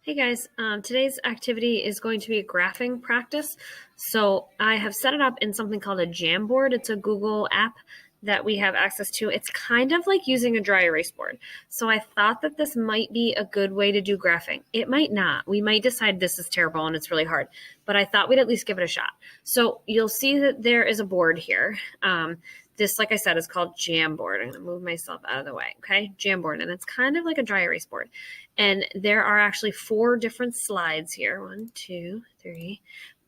Hey guys, today's activity is going to be a graphing practice. So I have set it up in something called a Jamboard. It's a Google app that we have access to. It's kind of like using a dry erase board. So I thought that this might be a good way to do graphing. It might not. We might decide this is terrible and it's really hard, but I thought we'd at least give it a shot. So you'll see that there is a board here. This, like I said, is called Jamboard. I'm going to move myself out of the way, okay? Jamboard, and it's kind of like a dry erase board. And there are actually 4 different slides here. 1, 2, 3,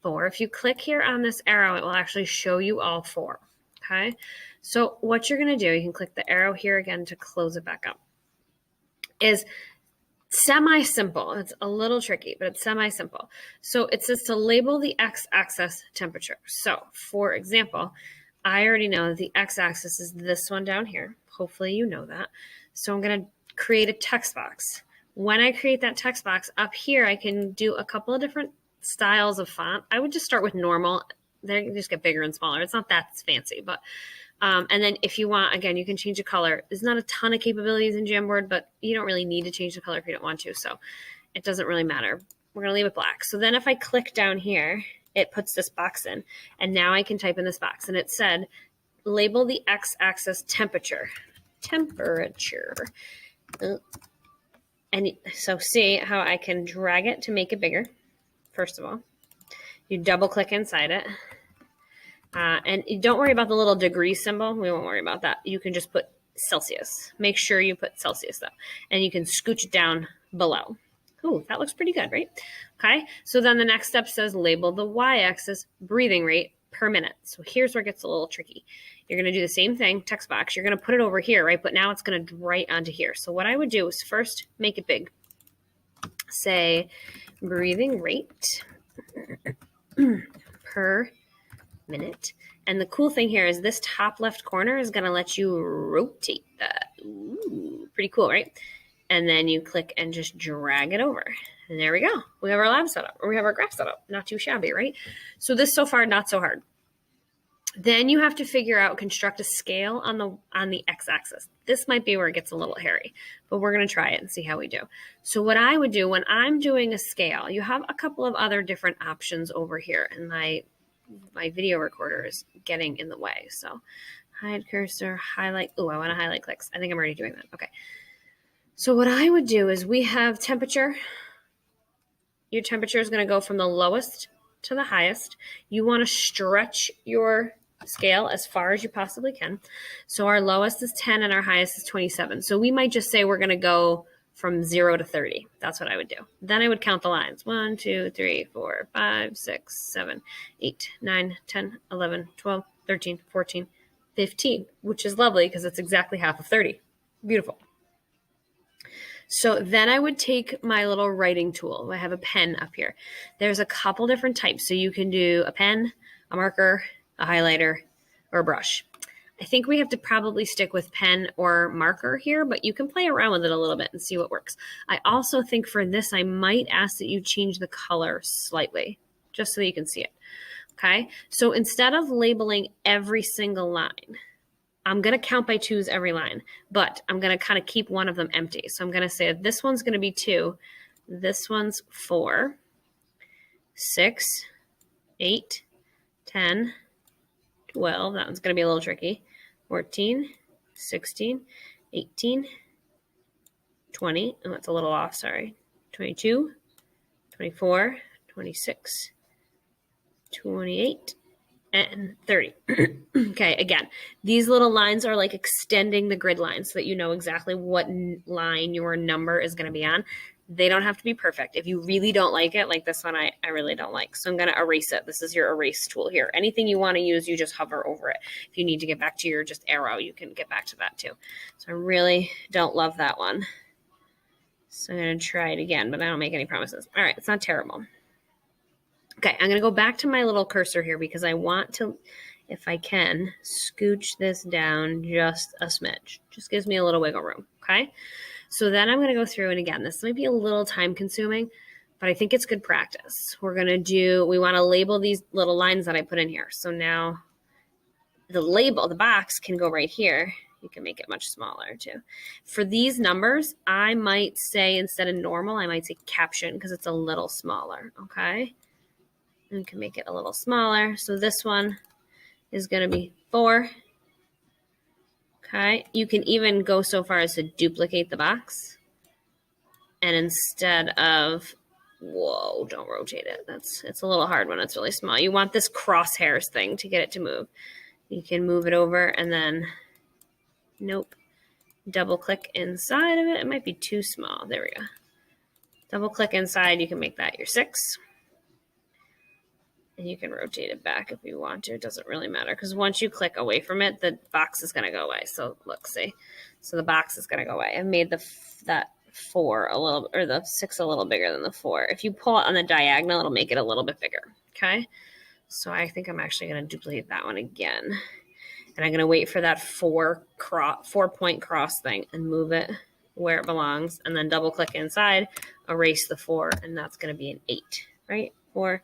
4. If you click here on this arrow, it will actually show you all 4, okay? So what you're going to do, you can click the arrow here again to close it back up, is semi-simple. It's a little tricky, but it's semi-simple. So it says to label the x-axis temperature. So, for example, I already know that the x-axis is this one down here. Hopefully you know that. So I'm going to create a text box. When I create that text box, up here I can do a couple of different styles of font. I would just start with normal. They just get bigger and smaller. It's not that fancy, but and then if you want, again, you can change the color. There's not a ton of capabilities in Jamboard, but you don't really need to change the color if you don't want to, so it doesn't really matter. We're going to leave it black. So then if I click down here, it puts this box in, and now I can type in this box, and it said, label the x-axis temperature. And so see how I can drag it to make it bigger, first of all. You double click inside it. And don't worry about the little degree symbol. We won't worry about that. You can just put Celsius. Make sure you put Celsius, though. And you can scooch it down below. Ooh, that looks pretty good, right? Okay, so then the next step says label the y-axis breathing rate per minute. So here's where it gets a little tricky. You're going to do the same thing, text box. You're going to put it over here, right? But now it's going to write onto here. So what I would do is first make it big. Say breathing rate per minute. And the cool thing here is this top left corner is going to let you rotate that. Ooh, pretty cool, right? And then you click and just drag it over. And there we go. We have our lab set up, or we have our graph set up. Not too shabby, right? So this so far, not so hard. Then you have to figure out, construct a scale on the x-axis. This might be where it gets a little hairy, but we're going to try it and see how we do. So what I would do when I'm doing a scale, you have a couple of other different options over here, and my video recorder is getting in the way. So hide cursor, highlight. Oh, I want to highlight clicks. I think I'm already doing that. Okay. So what I would do is we have temperature. Your temperature is going to go from the lowest to the highest. You want to stretch your scale as far as you possibly can. So our lowest is 10 and our highest is 27. So we might just say we're going to go from 0 to 30. That's what I would do. Then I would count the lines. 1, 2, 3, 4, 5, 6, 7, 8, 9, 10, 11, 12, 13, 14, 15, which is lovely because it's exactly half of 30. Beautiful. So then I would take my little writing tool. I have a pen up here. There's a couple different types. So you can do a pen, a marker, a highlighter, or a brush. I think we have to probably stick with pen or marker here, but you can play around with it a little bit and see what works. I also think for this, I might ask that you change the color slightly, just so that you can see it. Okay, so instead of labeling every single line, I'm going to count by 2s every line, but I'm going to kind of keep one of them empty. So I'm going to say this one's going to be 2, this one's 4, 6, 8, 10, 12. That one's going to be a little tricky. 14, 16, 18, 20. Oh, that's a little off, sorry. 22, 24, 26, 28, and 30. Okay, again, these little lines are like extending the grid line so that you know exactly what line your number is going to be on. They don't have to be perfect. If you really don't like it, like this one, I really don't like. So I'm going to erase it. This is your erase tool here. Anything you want to use, you just hover over it. If you need to get back to your just arrow, you can get back to that too. So I really don't love that one. So I'm going to try it again, but I don't make any promises. All right, it's not terrible. Okay, I'm going to go back to my little cursor here because I want to, if I can, scooch this down just a smidge. Just gives me a little wiggle room, okay? So then I'm going to go through, and again, this might be a little time consuming, but I think it's good practice. We want to label these little lines that I put in here. So now the box can go right here. You can make it much smaller too. For these numbers, I might say instead of normal, I might say caption because it's a little smaller, okay? And you can make it a little smaller. So this one is going to be 4. Okay, you can even go so far as to duplicate the box. And instead of, whoa, don't rotate it. It's a little hard when it's really small. You want this crosshairs thing to get it to move. You can move it over and then, nope, double click inside of it. It might be too small. There we go. Double click inside. You can make that your 6. And you can rotate it back if you want to. It doesn't really matter because once you click away from it, the box is going to go away. So look, see? So the box is going to go away. I made that 4 a little, or the 6 a little bigger than the 4. If you pull it on the diagonal, it'll make it a little bit bigger. Okay? So I think I'm actually going to duplicate that one again. And I'm going to wait for that 4-point cross thing and move it where it belongs. And then double click inside, erase the 4, and that's going to be an 8, right? 4.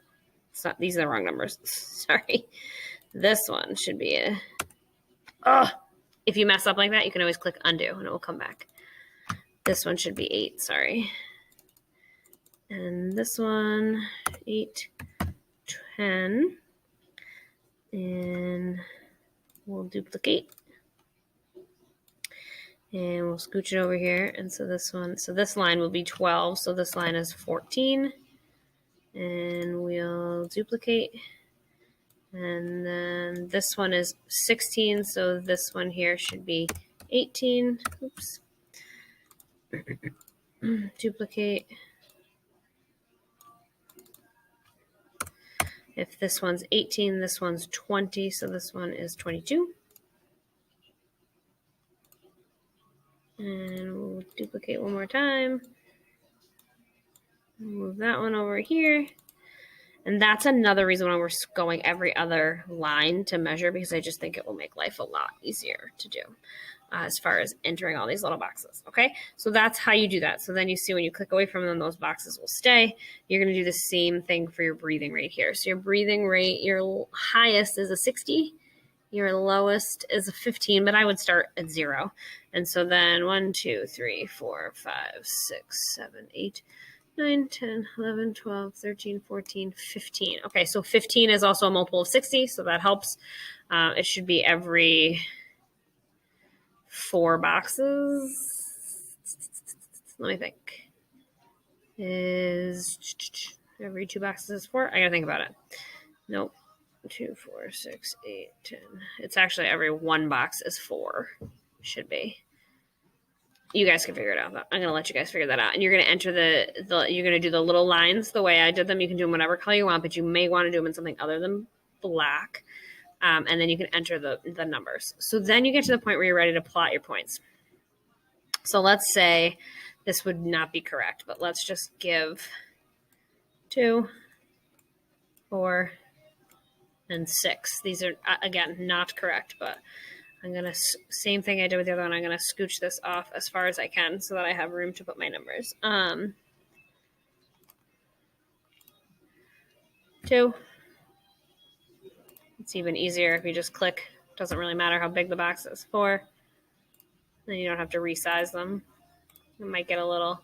These are the wrong numbers. Sorry. This one should be if you mess up like that, you can always click undo and it will come back. This one should be 8, sorry. And this one, 8, 10. And we'll duplicate. And we'll scooch it over here. And so this line will be 12. So this line is 14. And we'll duplicate. And then this one is 16, so this one here should be 18. Oops. Duplicate. If this one's 18, this one's 20, so this one is 22. And we'll duplicate one more time. Move that one over here. And that's another reason why we're going every other line to measure, because I just think it will make life a lot easier to do as far as entering all these little boxes. Okay, so that's how you do that. So then you see when you click away from them, those boxes will stay. You're going to do the same thing for your breathing rate here. So your breathing rate, your highest is a 60. Your lowest is a 15, but I would start at 0. And so then 1, 2, 3, 4, 5, 6, 7, 8, 9, 10, 11, 12, 13, 14, 15. Okay, so 15 is also a multiple of 60, so that helps. It should be every 4 boxes. Let me think. Is every 2 boxes is 4? I gotta think about it. Nope. 2, 4, 6, 8, 10. It's actually every 1 box is 4. Should be. You guys can figure it out. I'm going to let you guys figure that out. And you're going to enter you're going to do the little lines the way I did them. You can do them whatever color you want, but you may want to do them in something other than black. And then you can enter the numbers. So then you get to the point where you're ready to plot your points. So let's say this would not be correct, but let's just give 2, 4, and 6. These are, again, not correct, but I'm going to, same thing I did with the other one, I'm going to scooch this off as far as I can so that I have room to put my numbers. 2. It's even easier if you just click. Doesn't really matter how big the box is. 4. Then you don't have to resize them. It might get a little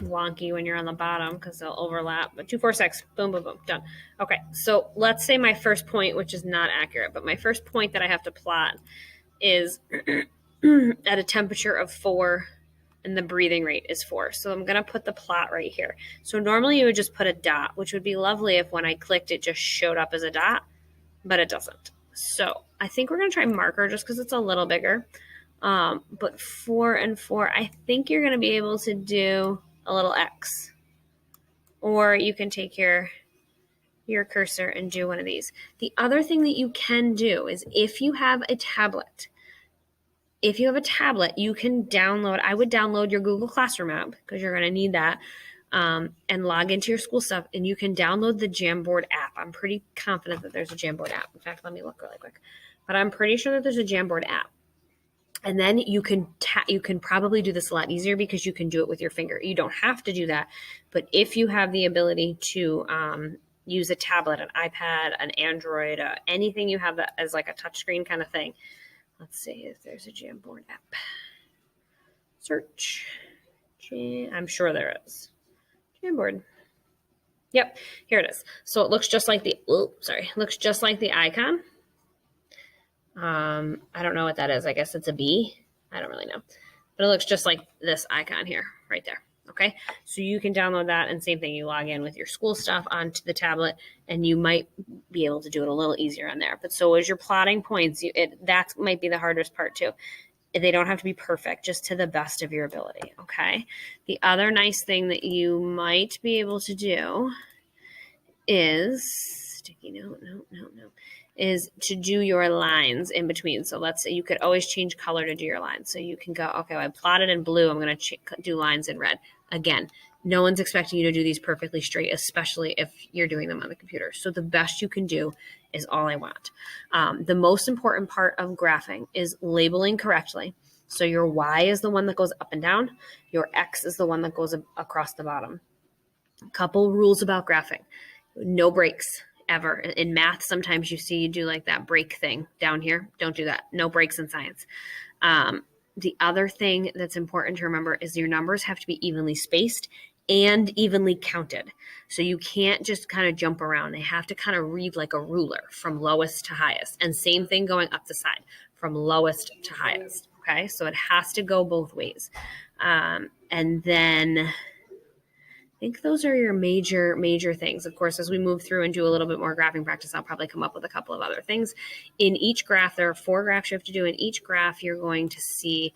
wonky when you're on the bottom because they'll overlap. But 2, 4, 6. Boom, boom, boom. Done. Okay, so let's say my first point, which is not accurate, but my first point that I have to plot is at a temperature of 4 and the breathing rate is 4. So I'm going to put the plot right here. So normally you would just put a dot, which would be lovely if when I clicked it just showed up as a dot, but it doesn't. So I think we're going to try marker just because it's a little bigger. But 4 and 4, I think you're going to be able to do a little X. Or you can take your cursor and do one of these. The other thing that you can do is if you have a tablet, you can download, I would download your Google Classroom app because you're going to need that, and log into your school stuff, and you can download the Jamboard app. I'm pretty confident that there's a Jamboard app. In fact, let me look really quick. But I'm pretty sure that there's a Jamboard app. And then you can probably do this a lot easier because you can do it with your finger. You don't have to do that. But if you have the ability to use a tablet, an iPad, an Android, anything you have that as like a touchscreen kind of thing, Let's see if there's a Jamboard app. Search. I'm sure there is. Jamboard. Yep, here it is. So it looks just like the, looks just like the icon. I don't know what that is. I guess it's a bee. I don't really know. But it looks just like this icon here, right there. Okay, so you can download that, and same thing, you log in with your school stuff onto the tablet, and you might be able to do it a little easier on there. But so as you're plotting points, that might be the hardest part too. They don't have to be perfect, just to the best of your ability, okay? The other nice thing that you might be able to do is, sticky note, no, is to do your lines in between. So let's say you could always change color to do your lines. So you can go, okay, well, I plotted in blue, I'm going to do lines in red. Again, no one's expecting you to do these perfectly straight, especially if you're doing them on the computer. So the best you can do is all I want. The most important part of graphing is labeling correctly. So your Y is the one that goes up and down. Your X is the one that goes across the bottom. A couple rules about graphing. No breaks ever. In math, sometimes you see you do like that break thing down here. Don't do that. No breaks in science. The other thing that's important to remember is your numbers have to be evenly spaced and evenly counted. So you can't just kind of jump around. They have to kind of read like a ruler from lowest to highest. And same thing going up the side from lowest to highest. Okay, so it has to go both ways. And then I think those are your major things. Of course, as we move through and do a little bit more graphing practice, I'll probably come up with a couple of other things. In each graph, there are 4 graphs you have to do. In each graph, you're going to see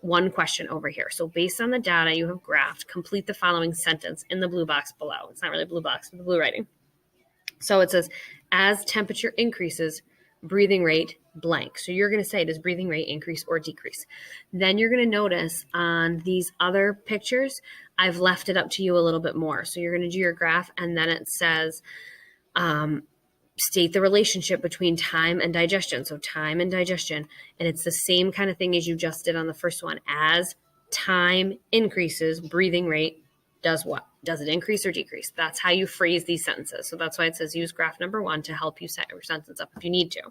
one question over here. So based on the data you have graphed, complete the following sentence in the blue box below. It's not really a blue box, but the blue writing. So it says, as temperature increases, breathing rate blank. So you're going to say, does breathing rate increase or decrease? Then you're going to notice on these other pictures, I've left it up to you a little bit more. So you're going to do your graph, and then it says, state the relationship between time and digestion. So time and digestion. And it's the same kind of thing as you just did on the first one. As time increases, breathing rate does what? Does it increase or decrease? That's how you phrase these sentences. So that's why it says use graph number 1 to help you set your sentence up if you need to.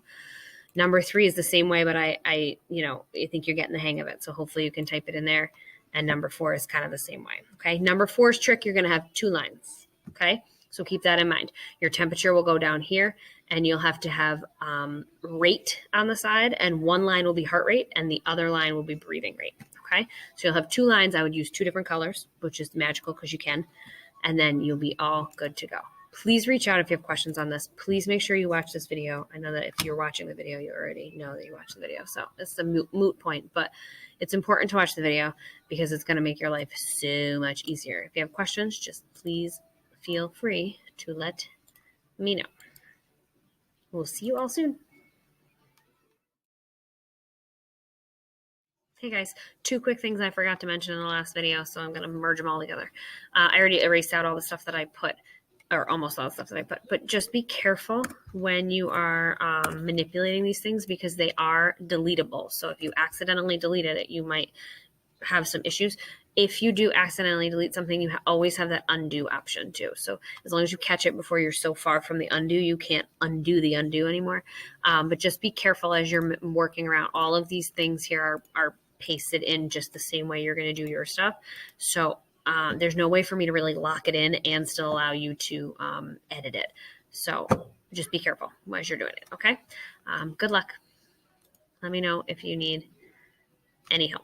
Number 3 is the same way, but I think you're getting the hang of it. So hopefully you can type it in there. And number 4 is kind of the same way. Okay. Number 4's trick, you're going to have 2 lines. Okay. So keep that in mind. Your temperature will go down here, and you'll have to have rate on the side, and one line will be heart rate and the other line will be breathing rate. Okay. So you'll have 2 lines. I would use 2 different colors, which is magical because you can, and then you'll be all good to go. Please reach out if you have questions on this. Please make sure you watch this video. I know that if you're watching the video, you already know that you watched the video. So it's a moot point, but it's important to watch the video because it's going to make your life so much easier. If you have questions, just please feel free to let me know. We'll see you all soon. Hey guys, 2 quick things I forgot to mention in the last video, so I'm going to merge them all together. I already erased out all the stuff that I put, or almost all the stuff that I put, but just be careful when you are manipulating these things because they are deletable. So if you accidentally deleted it, you might have some issues. If you do accidentally delete something, you always have that undo option too. So as long as you catch it before you're so far from the undo, you can't undo the undo anymore. But just be careful as you're working around. All of these things here are pasted in just the same way you're going to do your stuff. So there's no way for me to really lock it in and still allow you to edit it. So just be careful as you're doing it. Okay. Good luck. Let me know if you need any help.